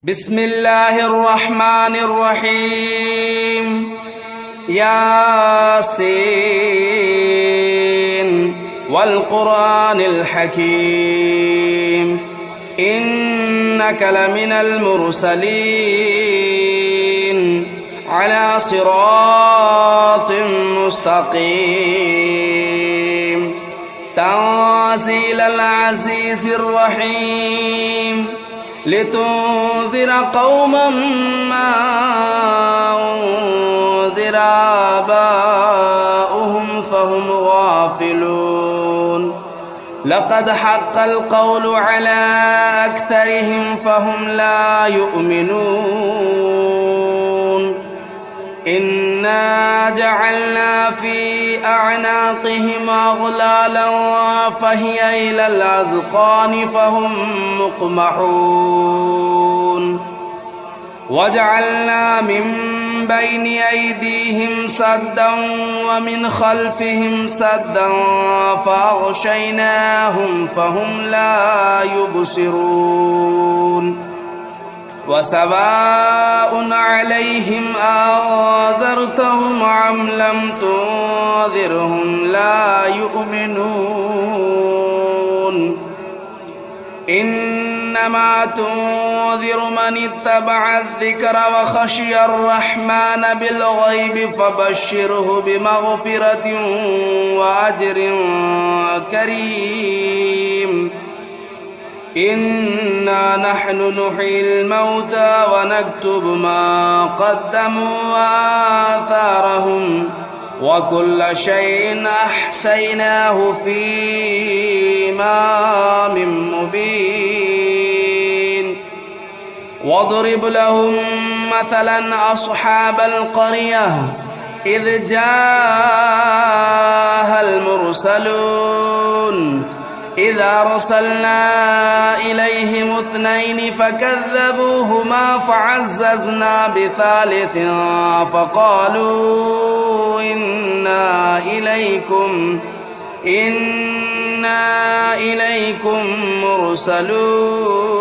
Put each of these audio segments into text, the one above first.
بسم الله الرحمن الرحيم ياسين والقرآن الحكيم إنك لمن المرسلين على صراط مستقيم تنزيل العزيز الرحيم لتنذر قوما ما أنذر آباؤهم فهم غافلون لقد حق القول على أكثرهم فهم لا يؤمنون إنا جعلنا في أعناقهم أغلالا فهي إلى الأذقان فهم مقمحون وجعلنا من بين أيديهم سدا ومن خلفهم سدا فأغشيناهم فهم لا يبصرون وسواء عليهم أنذرتهم أم لم تنذرهم لا يؤمنون إنما تنذر من اتبع الذكر وخشي الرحمن بالغيب فبشره بمغفرة وأجر كريم إنا نحن نحيي الموتى ونكتب ما قدموا وآثارهم وكل شيء أحصيناه في إمام مبين واضرب لهم مثلا أصحاب القرية إذ جاءها المرسلون إذا أرسلنا إليهم اثنين فكذبوهما فعززنا بثالث فقالوا إنا إليكم مرسلون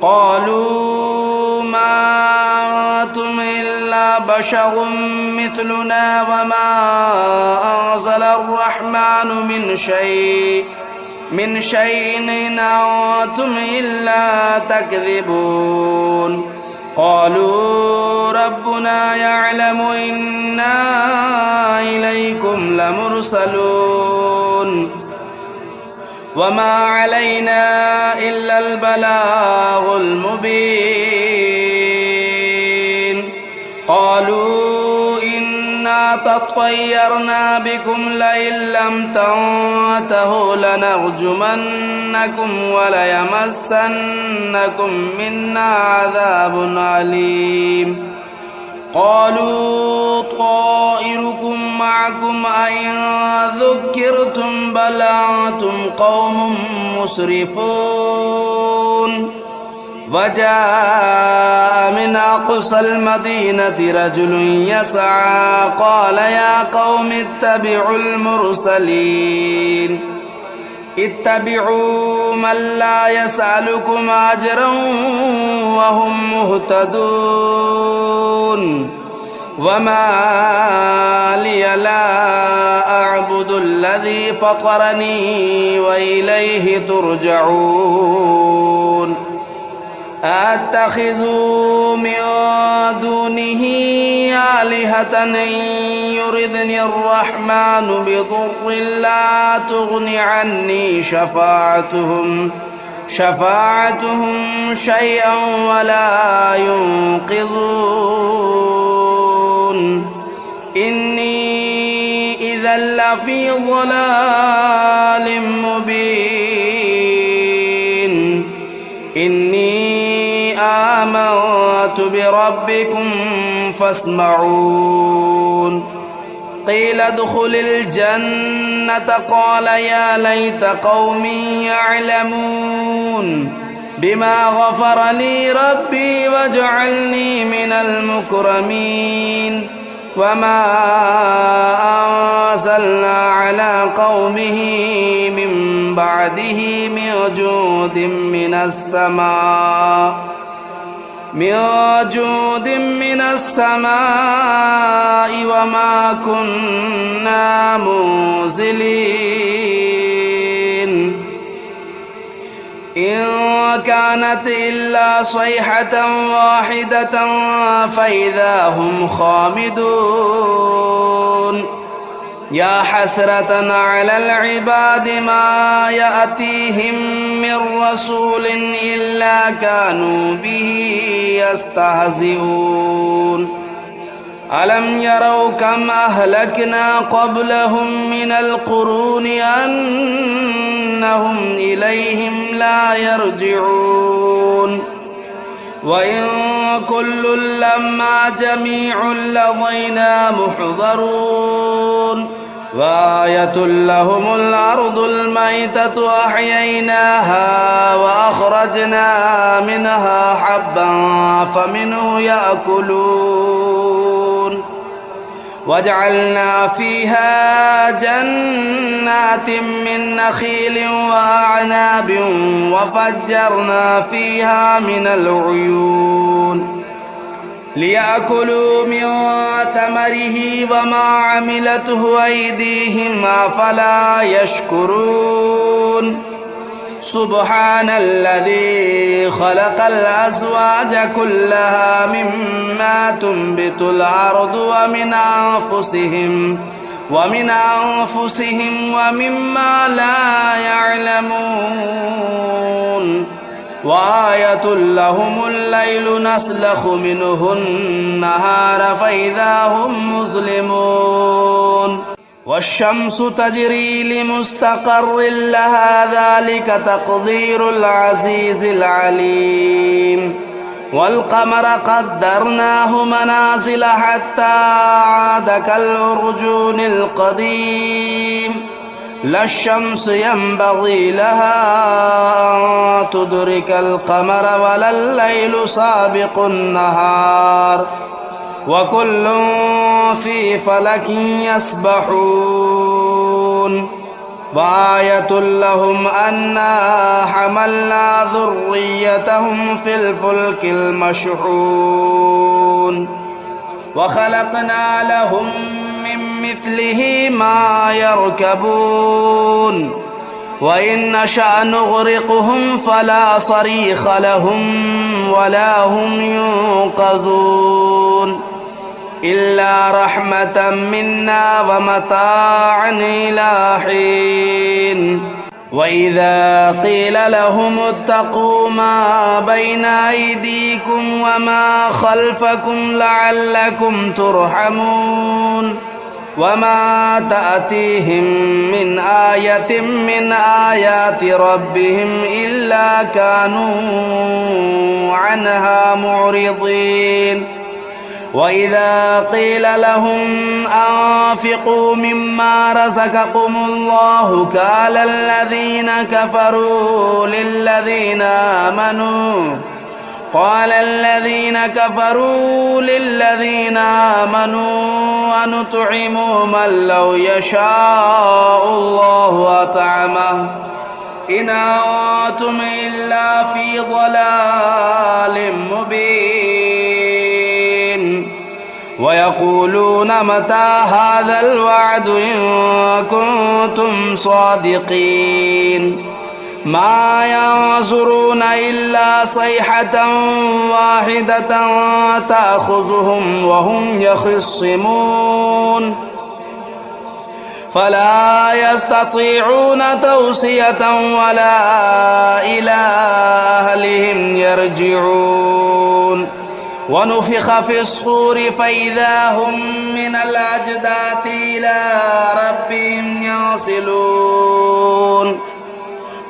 قالوا ما أنتم إلا بشر مثلنا وما أنزل الرحمن من شيء إن أنتم إلا تكذبون قالوا ربنا يعلم إنا إليكم لمرسلون وما علينا إلا البلاغ المبين قالوا إنا تطيرنا بكم لئن لم تنتهوا لنرجمنكم وليمسنكم منا عذاب أليم قالوا طائركم معكم أئن ذكرتم بل أنتم قوم مسرفون وجاء من أقصى المدينة رجل يسعى قال يا قوم اتبعوا المرسلين اتبعوا من لا يسألكم أجرا وهم مهتدون وما لي لا أعبد الذي فطرني وإليه ترجعون أتخذوا من دونه آلهة إن يردني الرحمن بضر لا تغن عني شفاعتهم شيئا ولا ينقذون إني إذا لفي ضلال مبين إني آمنت بربكم فاسمعون قيل ادخل الجنة قال يا ليت قومي يعلمون بما غفر لي ربي وجعلني من المكرمين وما أنزلنا على قومه من بعده من جود من السماء وما كنا منزلين إن كانت إلا صيحة واحدة فإذا هم خامدون يا حسرة على العباد ما يأتيهم من رسول إلا كانوا به يستهزئون ألم يروا كم أهلكنا قبلهم من القرون أنهم إليهم لا يرجعون وإن كل لما جميع لدينا محضرون وآية لهم الأرض الميتة أحييناها وأخرجنا منها حبا فمنه يأكلون وجعلنا فيها جنات من نخيل وأعناب وفجرنا فيها من العيون ليأكلوا من ثمره وما عملته أيديهم أفلا يشكرون سبحان الذي خلق الأزواج كلها مما تنبت الأرض ومن أنفسهم ومما لا يعلمون وآية لهم الليل نسلخ منه النهار فإذا هم مظلمون والشمس تجري لمستقر لها ذلك تقدير العزيز العليم والقمر قدرناه منازل حتى عاد كالعرجون القديم لا الشمس ينبغي لها أن تدرك القمر ولا الليل سابق النهار وكل في فلك يسبحون وآية لهم أنا حملنا ذريتهم في الفلك المشحون وخلقنا لهم من مثله ما يركبون وإن نشأ نغرقهم فلا صريخ لهم ولا هم ينقذون إلا رحمة منا ومتاعا إلى حين وإذا قيل لهم اتقوا ما بين أيديكم وما خلفكم لعلكم ترحمون وما تأتيهم من آية من آيات ربهم إلا كانوا عنها معرضين وإذا قيل لهم أنفقوا مما رزقكم الله قال الذين كفروا للذين آمنوا أنطعم من لو يشاء الله أطعمه إن أنتم إلا في ضلال مبين ويقولون متى هذا الوعد إن كنتم صادقين ما ينظرون إلا صيحة واحدة تأخذهم وهم يخصمون فلا يستطيعون توصية ولا إلى أهلهم يرجعون ونفخ في الصور فإذا هم من الأجداث إلى ربهم ينسلون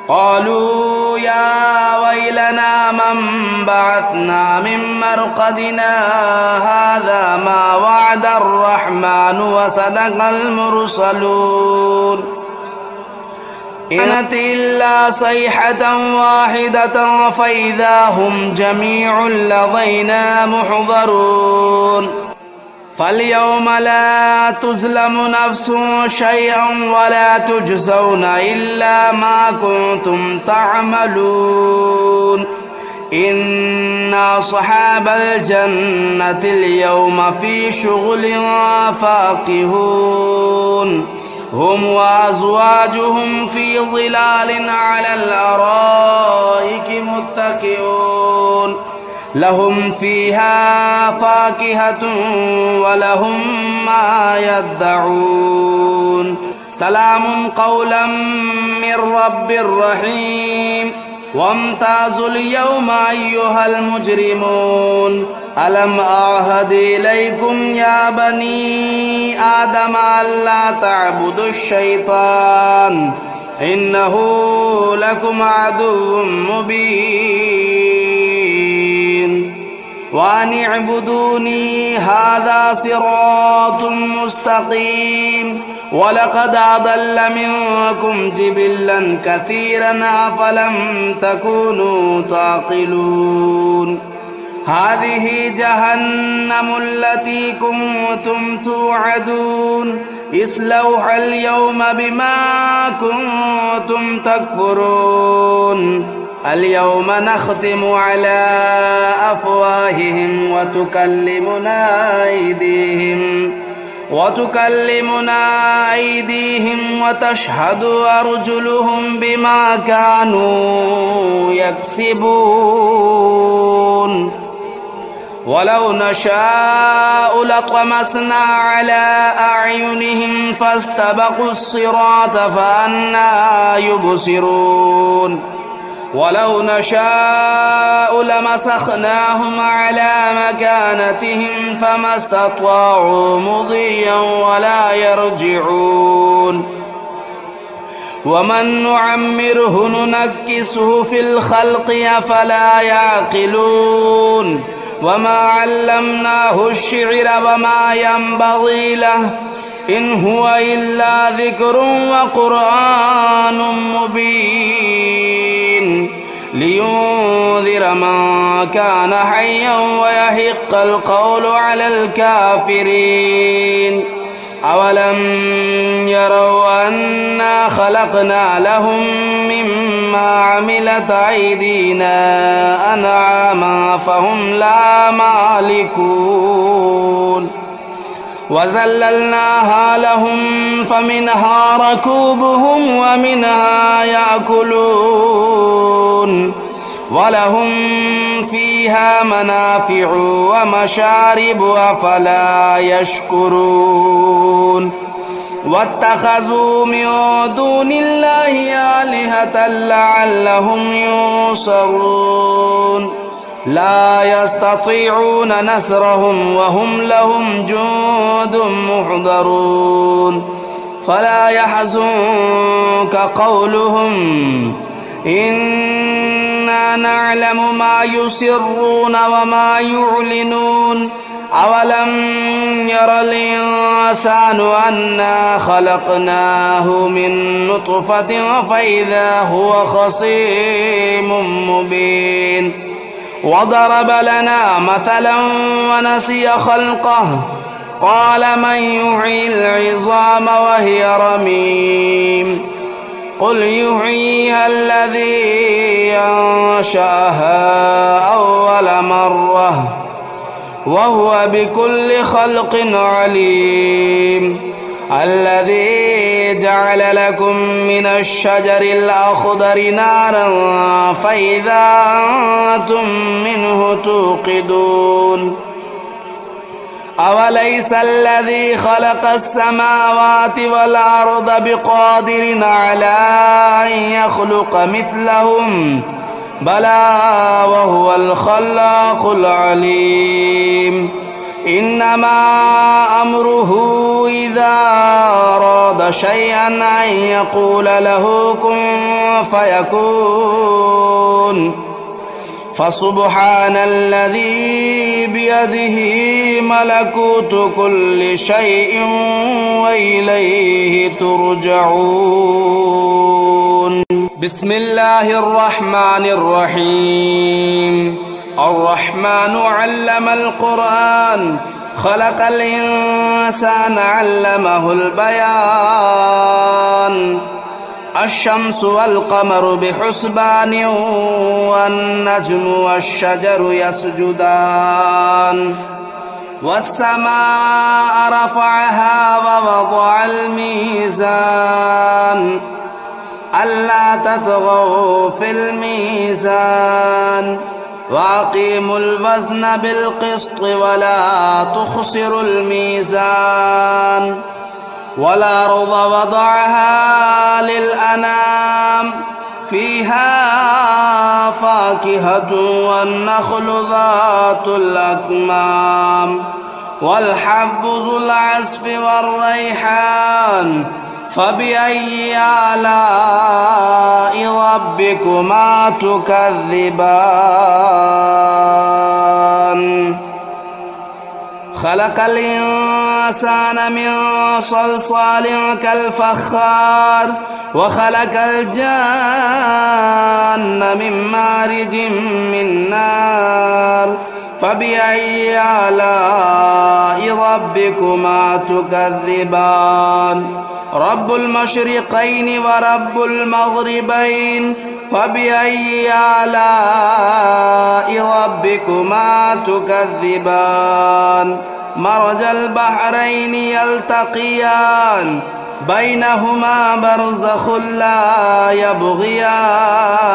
قالوا يا ويلنا من بعثنا من مرقدنا هذا ما وعد الرحمن وصدق المرسلون إن كانت إلا صيحة واحدة فإذا هم جميع لدينا محضرون فاليوم لا تظلم نفس شيئا ولا تجزون إلا ما كنتم تعملون إن أصحاب الجنة اليوم في شغل فاكهون هم وأزواجهم في ظلال على الأرائك متكئون لهم فيها فاكهة ولهم ما يدعون سلام قولا من رب رحيم وامتازوا اليوم أيها المجرمون ألم أعهد إليكم يا بني آدم ألا تعبدوا الشيطان إنه لكم عدو مبين وأن اعبدوني هذا صراط مستقيم ولقد أضل منكم جبلا كثيرا أفلم تكونوا تعقلون هذه جهنم التي كنتم توعدون اصلوها اليوم بما كنتم تكفرون اليوم نختم على أفواههم وتكلمنا أيديهم وتشهد أرجلهم بما كانوا يكسبون ولو نشاء لطمسنا على أعينهم فاستبقوا الصراط فأنى يبصرون ولو نشاء لمسخناهم على مكانتهم فما استطاعوا مضيا ولا يرجعون ومن نعمره ننكسه في الخلق أفلا يعقلون وما علمناه الشعر وما ينبغي له إن هو إلا ذكر وقرآن مبين لينذر من كان حيا ويحق القول على الكافرين أولم يروا أنا خلقنا لهم مما عملت أيدينا أنعاما فهم لا مالكون وذللناها لهم فمنها ركوبهم ومنها يأكلون ولهم فيها منافع ومشارب أفلا يشكرون واتخذوا من دون الله آلهة لعلهم ينصرون لا يستطيعون نصرهم وهم لهم جند محضرون فلا يحزنك قولهم إنا نعلم ما يسرون وما يعلنون أولم ير الإنسان أنا خلقناه من نطفة فإذا هو خصيم مبين وضرب لنا مثلا ونسي خلقه قال من يحيي العظام وهي رميم قل يحييها الذي أنشأها أول مرة وهو بكل خلق عليم الذي جعل لكم من الشجر الأخضر نارا فإذا أنتم منه توقدون أوليس الذي خلق السماوات والأرض بقادر على أن يخلق مثلهم بلى وهو الخلاق العليم إنما أمره إذا أراد شيئا أن يقول له كن فيكون فسبحان الذي بيده ملكوت كل شيء وإليه ترجعون بسم الله الرحمن الرحيم الرحمن علم القرآن خلق الإنسان علمه البيان الشمس والقمر بحسبان والنجم والشجر يسجدان والسماء رفعها ووضع الميزان ألا تطغوا في الميزان وأقيموا الوزن بالقسط ولا تخسروا الميزان والأرض وضعها للأنام فيها فاكهة والنخل ذات الأكمام والحب ذو العصف والريحان فبأي آلاء ربكما تكذبان خلق الإنسان من صلصال كالفخار وخلق الجان من مارج من نار فبأي آلاء ربكما تكذبان رب المشرقين ورب المغربين فبأي آلاء ربكما تكذبان مرج البحرين يلتقيان بينهما برزخ لا يبغيان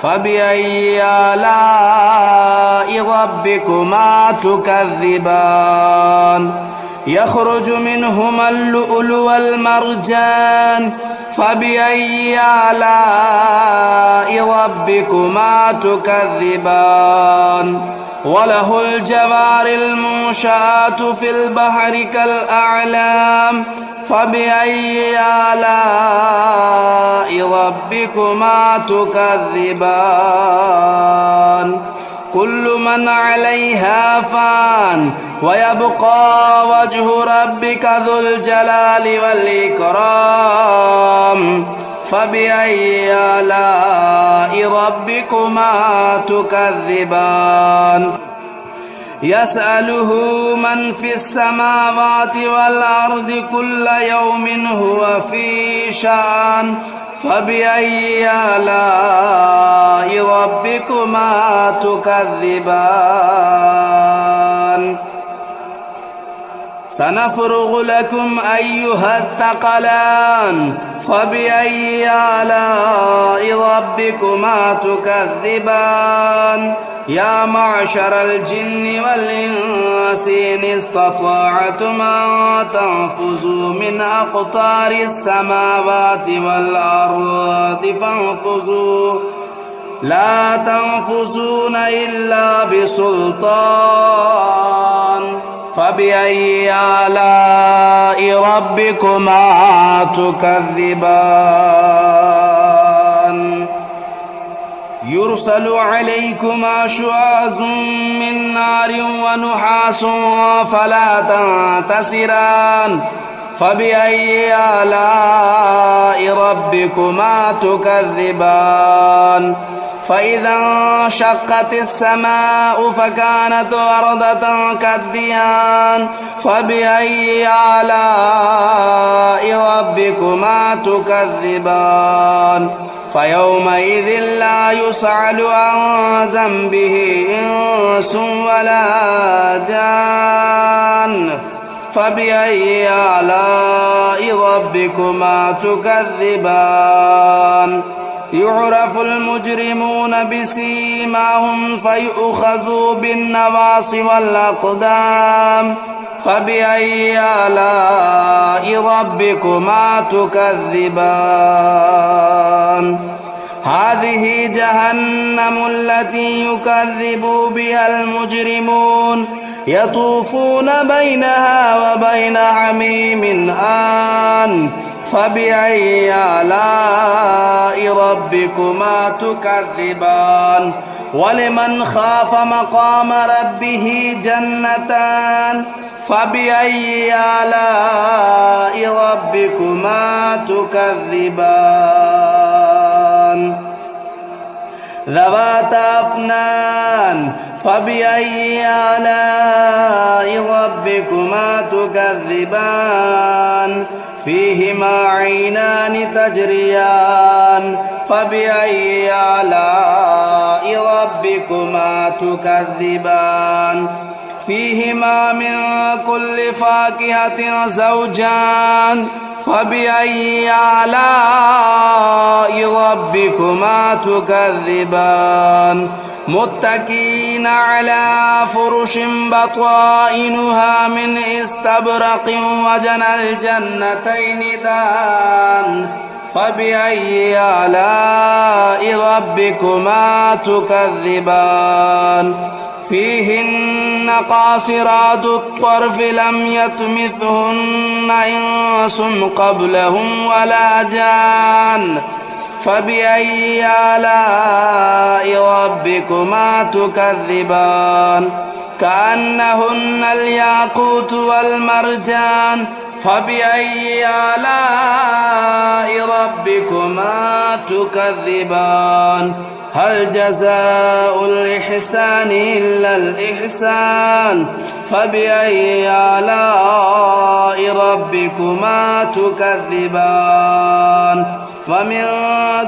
فبأي آلاء ربكما تكذبان يخرج منهما اللؤلؤ والمرجان فبأي آلاء ربكما تكذبان وله الجوار المنشآت في البحر كالأعلام فبأي آلاء ربكما تكذبان كل من عليها فان ويبقى وجه ربك ذو الجلال والإكرام فبأي آلاء ربكما تكذبان يسأله من في السماوات والأرض كل يوم هو في شأن فبأي آلاء ربكما تكذبان سنفرغ لكم أيها الثقلان فبأي آلاء ربكما تكذبان يا معشر الجن والإنس إن استطعتم أن تنفذوا من أقطار السماوات والأرض فانفذوا لا تنفذون إلا بسلطان فبأي آلاء ربكما تكذبان يرسل عليكما شواظ من نار ونحاس فلا تنتصران فبأي آلاء ربكما تكذبان فإذا انشقت السماء فكانت وردة كالدهان فبأي آلاء ربكما تكذبان فيومئذ لا يسأل عن ذنبه إنس ولا جان فبأي آلاء ربكما تكذبان يعرف المجرمون بسيماهم فيؤخذوا بالنواصي والأقدام فبأي آلاء ربكما تكذبان هذه جهنم التي يكذب بها المجرمون يطوفون بينها وبين حميم آن فبأي آلاء ربكما تكذبان ولمن خاف مقام ربه جنتان فبأي آلاء ربكما تكذبان ذواتا أفنان فبأي آلاء ربكما تكذبان فيهما عينان تجريان فبأي آلاء ربكما تكذبان فيهما من كل فاكهة زوجان فبأي آلاء ربكما تكذبان متكئين على فرش بطائنها من استبرق وجنى الجنتين دان فبأي آلاء ربكما تكذبان فيهن قاصرات الطرف لم يطمثهن إنس قبلهم ولا جان فبأي آلاء ربكما تكذبان كأنهن الياقوت والمرجان فبأي آلاء ربكما تكذبان هل جزاء الإحسان إلا الإحسان فبأي آلاء ربكما تكذبان ومن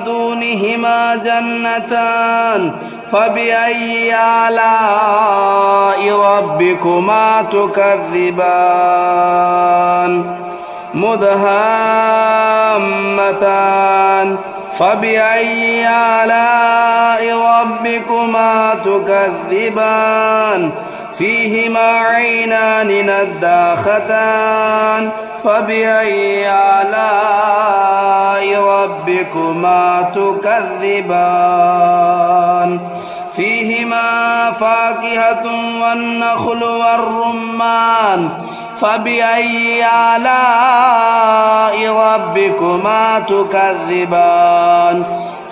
دونهما جنتان فبأي آلاء ربكما تكذبان مدهامتان فبأي آلاء ربكما تكذبان فيهما عينان نضاختان فبأي آلاء ربكما تكذبان فيهما فاكهة والنخل والرمان فبأي آلاء ربكما تكذبان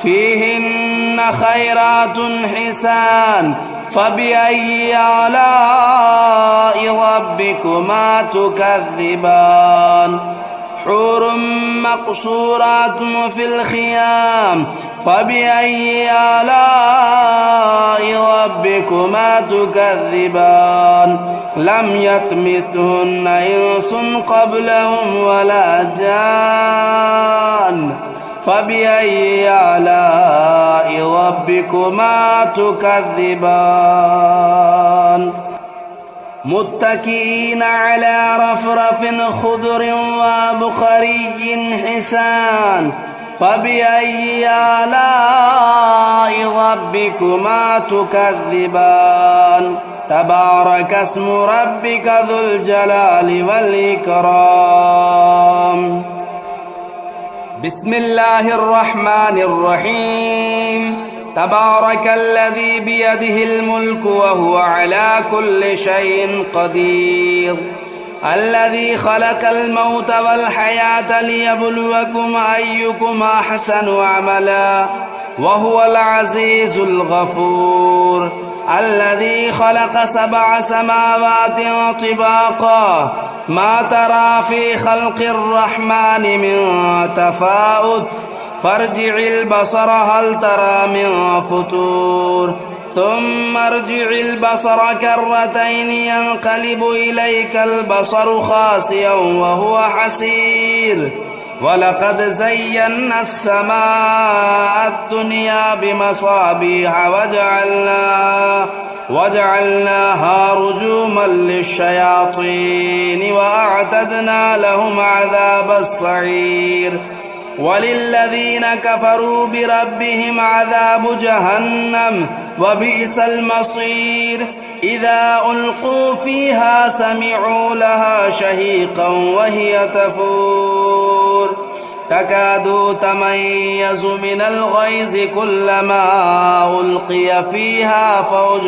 فيهن خيرات حسان فبأي آلاء ربكما تكذبان حور مقصورات في الخيام فبأي آلاء ربكما تكذبان لم يطمثهن إنس قبلهم ولا جان فبأي آلاء ربكما تكذبان متكئين على رفرف خضر وبخري حسان فبأي آلاء ربكما تكذبان تبارك اسم ربك ذو الجلال والإكرام بسم الله الرحمن الرحيم تبارك الذي بيده الملك وهو على كل شيء قدير الذي خلق الموت والحياة ليبلوكم أيكم أحسن عملا وهو العزيز الغفور الذي خلق 7 سماوات طباقا ما ترى في خلق الرحمن من تفاوت فارجع البصر هل ترى من فطور ثم ارجع البصر كرتين ينقلب إليك البصر خاسئا وهو حسير ولقد زينا السماء الدنيا بمصابيح وجعلناها رجوما للشياطين وأعتدنا لهم عذاب السعير وللذين كفروا بربهم عذاب جهنم وبئس المصير إذا ألقوا فيها سمعوا لها شهيقا وهي تفور تكاد تميز من الغيظ كلما ألقي فيها فوج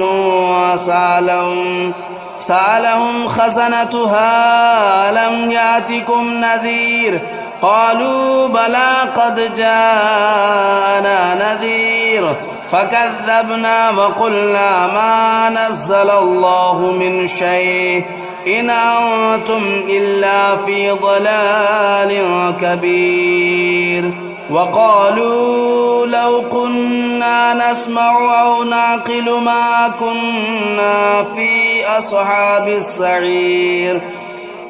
سألهم خزنتها ألم يأتكم نذير قالوا بلى قد جاءنا نذير فكذبنا وقلنا ما نزل الله من شيء إن أنتم إلا في ضلال كبير وقالوا لو كنا نسمع أو نعقل ما كنا في أصحاب السعير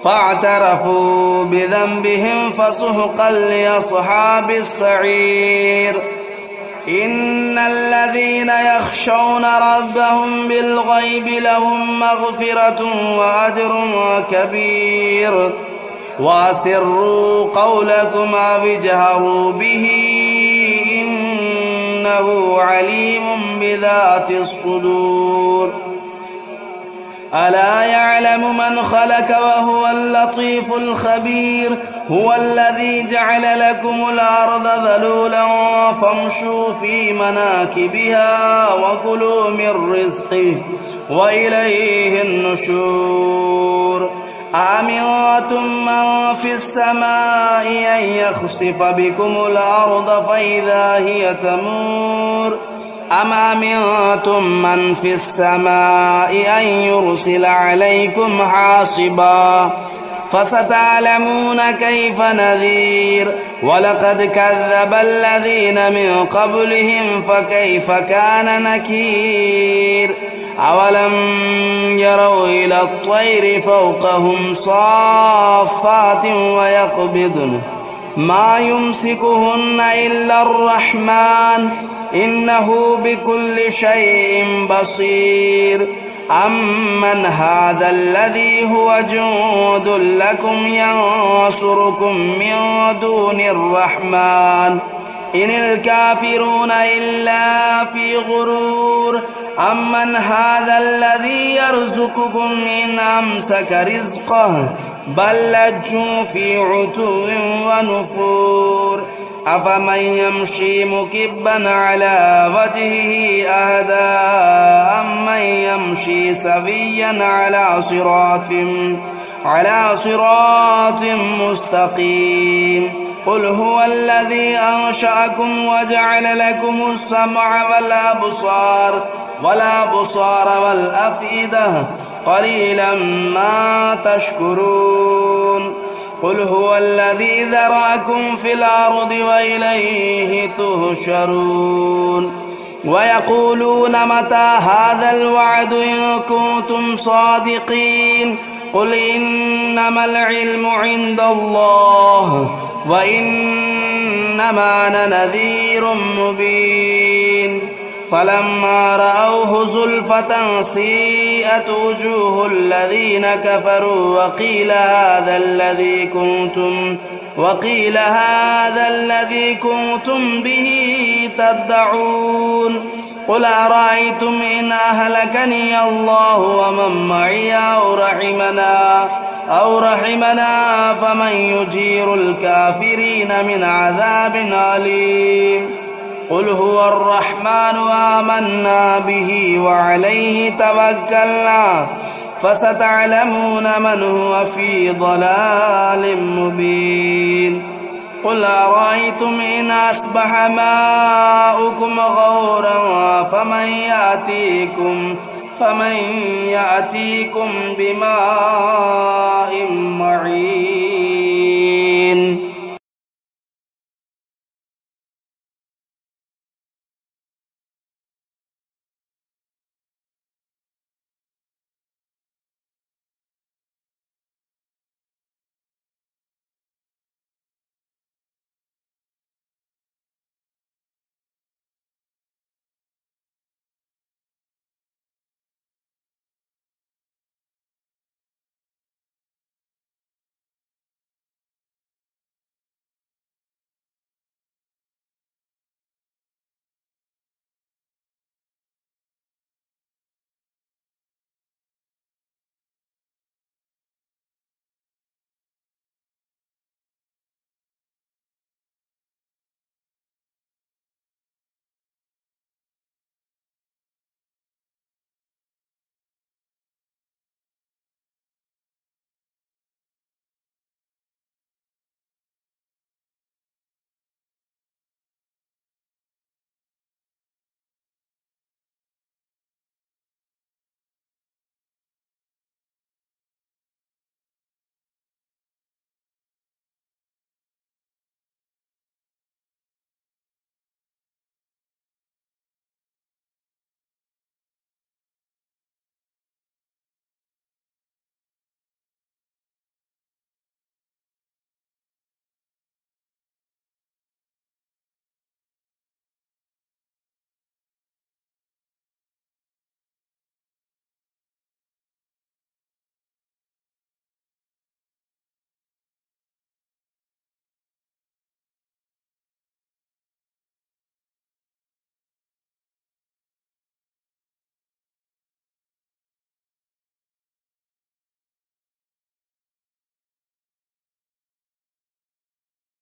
فاعترفوا بذنبهم فسحقا لأصحاب السعير إن الذين يخشون ربهم بالغيب لهم مغفرة وأجر كبير وأسروا قولكم أو اجهروا به إنه عليم بذات الصدور ألا يعلم من خلق وهو اللطيف الخبير هو الذي جعل لكم الأرض ذلولا فامشوا في مناكبها وكلوا من رزقه وإليه النشور أأمنتم من في السماء أن يخسف بكم الأرض فإذا هي تمور أم أمنتم من في السماء أن يرسل عليكم حاصبا فستعلمون كيف نذير ولقد كذب الذين من قبلهم فكيف كان نكير أولم يروا إلى الطير فوقهم صافات ويقبضن ما يمسكهن إلا الرحمن إنه بكل شيء بصير أمن هذا الذي هو جند لكم ينصركم من دون الرحمن إن الكافرون إلا في غرور أمن هذا الذي يرزقكم إن أمسك رزقه بل لجوا في عتو ونفور أفمن يمشي مكبا على وجهه أهدى أمن يمشي سويا على صراط مستقيم قل هو الذي أنشأكم وجعل لكم السمع والأبصار والأفئدة قليلا ما تشكرون قل هو الذي ذرأكم في الأرض وإليه تهشرون ويقولون متى هذا الوعد إن كنتم صادقين قل إنما العلم عند الله وإنما أنا نذير مبين فلما رأوه زلفة سيئت وجوه الذين كفروا وقيل هذا الذي كنتم به تدعون قل أرأيتم إن أهلكني الله ومن معي أو رحمنا فمن يجير الكافرين من عذاب أليم قل هو الرحمن آمنا به وعليه توكلنا فستعلمون من هو في ضلال مبين قل أرأيتم إن أصبح ماؤكم غورا فمن يأتيكم بماء معين